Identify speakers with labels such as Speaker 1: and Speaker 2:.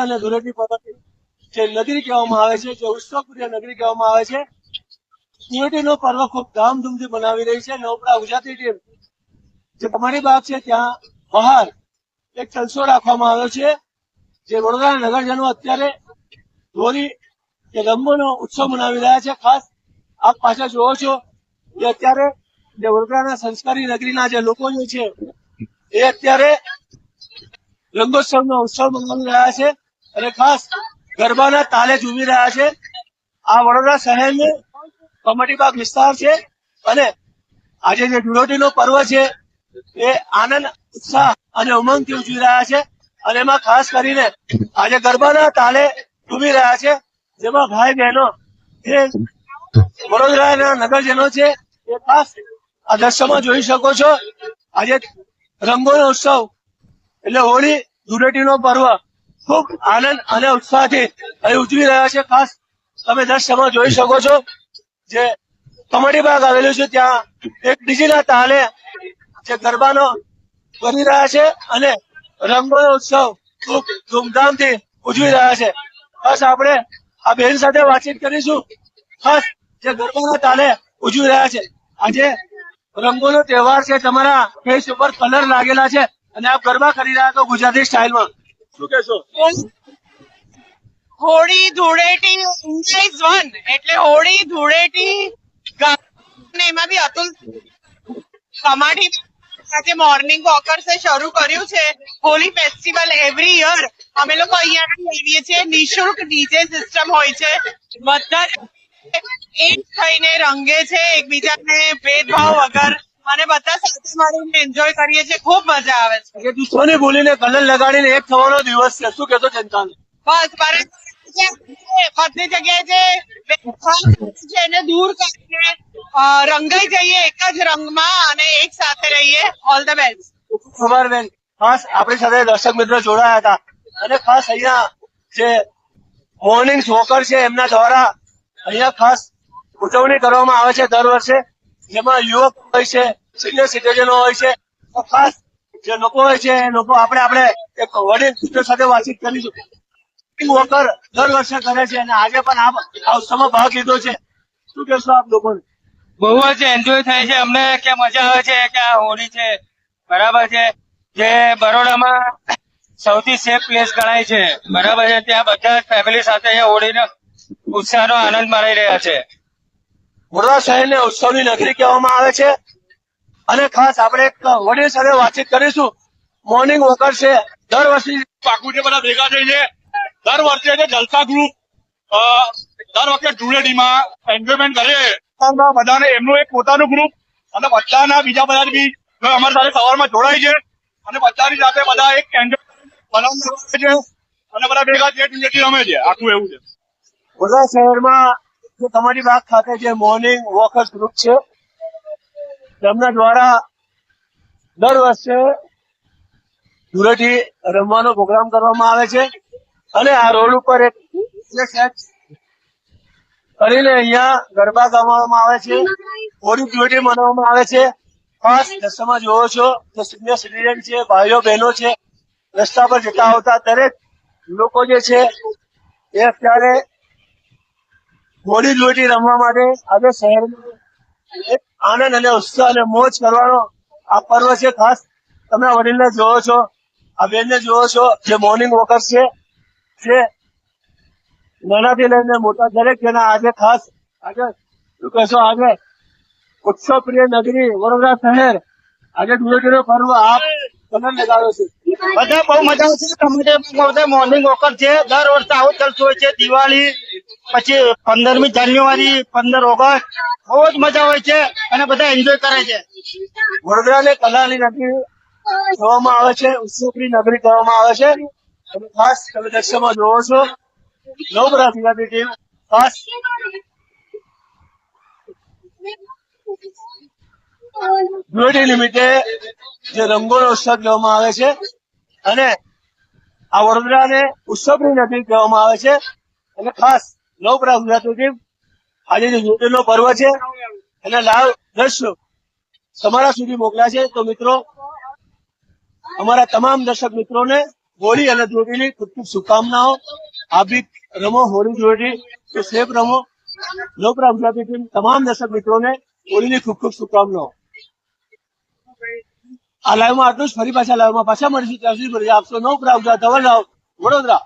Speaker 1: અને ધૂળેટી પર્વની જે નગરી કહેવામાં આવે છે, જે ઉત્સવપ્રિય નગરી કહેવામાં આવે છે, ધૂળેટીનો પર્વ ખૂબ ધામધૂમથી મનાવી રહી છે. નવપરા ગુજરાતી ટીમ જે કમાણી બાગ છે ત્યાં બહાર એક જલસો રાખવામાં આવ્યો છે. જે વડોદરા નગરજનો અત્યારે હોળી કે રંગોનો ઉત્સવ મનાવી રહ્યા છે. ખાસ આપ પાછળ જોવો છો કે અત્યારે જે વડોદરાના સંસ્કારી નગરીના જે લોકો જે છે એ અત્યારે રંગોત્સવનો ઉત્સવ મનાવી રહ્યા છે અને ખાસ ગરબાના તાલે ઝૂમી રહ્યા છે. આ વડોદરા શહેરનો કમાટી બાગ વિસ્તાર છે અને આજે જે ધૂળેટીનો પર્વ છે એ આનંદ, ઉત્સાહ અને ઉમંગથી ઉજવી રહ્યા છે અને એમાં ખાસ કરીને આજે ગરબાના તાલે ઝૂમી રહ્યા છે, જેમાં ભાઈ બહેનો જે વડોદરાના નગરજનો છે એ ખાસ આ દ્રશ્યમાં જોઈ શકો છો. આજે રંગોનો ઉત્સવ એટલે હોળી ધૂળેટીનો પર્વ ખૂબ આનંદ અને ઉત્સાહથી અહીં ઉજવી રહ્યા છે. ખાસ તમે દ્રશ્યમાં જોઈ શકો છો જે કમાટી બાગ આવેલું છે ત્યાં એક ડીજીના તાલે જે ગરબાનો કરી રહ્યા છે અને રંગોનો ઉત્સવ ખૂબ ધૂમધામથી ઉજવી રહ્યા છે. બસ આપણે આ બેન સાથે વાતચીત કરીશું. ખાસ જે ગરબાના તાલે ઉજવી રહ્યા છે. આજે રંગોનો તહેવાર છે, તમારા ફેસ ઉપર કલર લાગેલા છે અને આપ ગરબા કરી રહ્યા છો ગુજરાતી સ્ટાઇલમાં, શું કહેશો?
Speaker 2: હોળી ધૂળેટી ઇઝ વન એટલે હોળી ધૂળેટી એમાં બી અતુલ કમાટી આજે મોર્નિંગ વોકર્સે શરૂ કર્યું છે હોલી ફેસ્ટિવલ. એવરી યર અમે લોકો અહીંયા આવીએ છીએ. નિઃશુલ્ક ડીજે સિસ્ટમ હોય છે, બધા એક થઈને રંગે છે એકબીજાને ભેદભાવ વગર અને બધા સાથે મળીને એન્જોય કરીએ છીએ. ખૂબ મજા આવે છે.
Speaker 1: દુશ્મની બોલીને કલર લગાડીને એક થવાનો દિવસ છે, શું કહેશો જનતાને?
Speaker 2: બસ બધી જગ્યાએ જે એને દૂર કરીને રંગાઈ જઈએ એક જ રંગમાં અને એક સાથે રહીએ. All the best.
Speaker 1: ખબર બેન, ખાસ આપણી સાથે દર્શક મિત્રો જોડાયા હતા અને ખાસ અહીંયા જે મોર્નિંગ વોકર છે એમના દ્વારા અહીંયા ખાસ ઉજવણી કરવામાં આવે છે દર વર્ષે, જેમાં યુવક હોય છે, સિનિયર સિટીઝનો હોય છે, ખાસ જે લોકો હોય છે એ લોકો આપણે એક વડીલ મિત્રો સાથે વાતચીત કરીશું. વોકર દર વર્ષે કરે છે અને આજે પણ આ ઉત્સવમાં ભાગ લીધો છે, શું કહેશો આપ લોકોને?
Speaker 3: બહુ જ એન્જોય થાય છે અમને, કે મજા આવે છે કે આ હોળી છે, બરાબર છે, જે બરોડામાં સૌથી સેફ પ્લેસ ગણાય છે, બરાબર છે, ત્યાં બધા ફેમિલી સાથે હોળીનો ઉત્સાહનો આનંદ માણી રહ્યા છે.
Speaker 1: વડોદરા શહેરને ઉત્સવની નગરી કહેવામાં આવે છે અને ખાસ આપણે એક વડીલ સાથે વાતચીત કરીશું. મોર્નિંગ વોકર છે, દર વર્ષે
Speaker 4: પાકું છે, બધા ભેગા થઈને દર વર્ષે જલસા ગ્રુપ દર વખતે ધૂળેટીમાં એન્જોયમેન્ટ કરે. બધાને એમનું એક પોતાનું ગ્રુપ અને બધાના બીજા બધા બી અમારી સાથે સવારમાં જોડાય છે અને બધાની સાથે બધા એક એન્જોયમેન્ટ છે અને બધા ભેગા છે ધૂળેટી રમે છે. આખું એવું છે.
Speaker 1: વડોદરા શહેરમાં જે કમાટી બાગ ખાતે જે મોર્નિંગ વોકર્સ ગ્રુપ છે તેમના દ્વારા દર વર્ષે ધૂળેટી રમવાનો પ્રોગ્રામ કરવામાં આવે છે અને આ રોડ ઉપર એક કરીને અહીંયા ગરબા ગાવામાં આવે છે, હોળી ધૂળેટી મનાવવામાં આવે છે. ખાસ રસ્તામાં જોવો છો કે સિનિયર સિટીઝન છે, ભાઈઓ બહેનો છે, રસ્તા પર જતા આવતા દરેક લોકો જે છે એ અત્યારે હોળી ધૂળેટી રમવા માટે આજે શહેરમાં એક આનંદ અને ઉત્સાહ અને મોજ કરવાનો આ પર્વ છે. ખાસ તમે વડીલને જોવો છો, આ બેનને જોવો છો જે મોર્નિંગ વોકર્સ છે, જે નાનાથી લઈને મોટા દરેક જણા આજે ખાસ આજે શું કહેશો, આજે ઉત્સવ પ્રિય નગરી વડોદરા શહેર આજે ધૂળેટીનો પર્વ આપ કલર લગાવ્યો છે.
Speaker 3: બધા બહુ મજા આવે છે. મોર્નિંગ વોકર છે, દર વર્ષે આવો જલસો હોય છે. દિવાળી પછી 15મી જાન્યુઆરી, 15 ઓગસ્ટ બહુ જ મજા હોય છે અને બધા એન્જોય કરે છે.
Speaker 1: વડોદરાને કલાની નગરી કહેવામાં આવે છે, ઉત્સવપ્રિય નગરી કહેવામાં આવે છે અને ખાસ તમે દ્રશ્યમાં જોવો છો નવપરા ગુજરાતી ટીમ ખાસ ધૂળેટી નિમિત્તે જે રંગોનો ઉત્સવ કહેવામાં આવે છે અને આ વડોદરાને ઉત્સવની નગરી કહેવામાં આવે છે અને ખાસ નવપરા ગુજરાતી ટીમ આજે જે ધૂળેટીનો પર્વ છે એના લાઈવ દ્રશ્યો તમારા સુધી મોકલ્યા છે. તો મિત્રો, અમારા તમામ દર્શક મિત્રોને હોળી અને ધૂળેટીની ખૂબ ખૂબ શુભકામનાઓ. આપ બી રમો હોળી ધૂળેટી તો સેફ રમો. લોકરા ગુજરાતી ટીમ તમામ દર્શક મિત્રોને હોળીની ખૂબ ખૂબ શુભકામનાઓ. આ લાઈવમાં આટલું જ. ફરી પાછા લાઈવમાં પાછા મળીશું. ત્યાં સુધી આપશો નવકરા ગુજરાત ધવલ રાવ વડોદરા.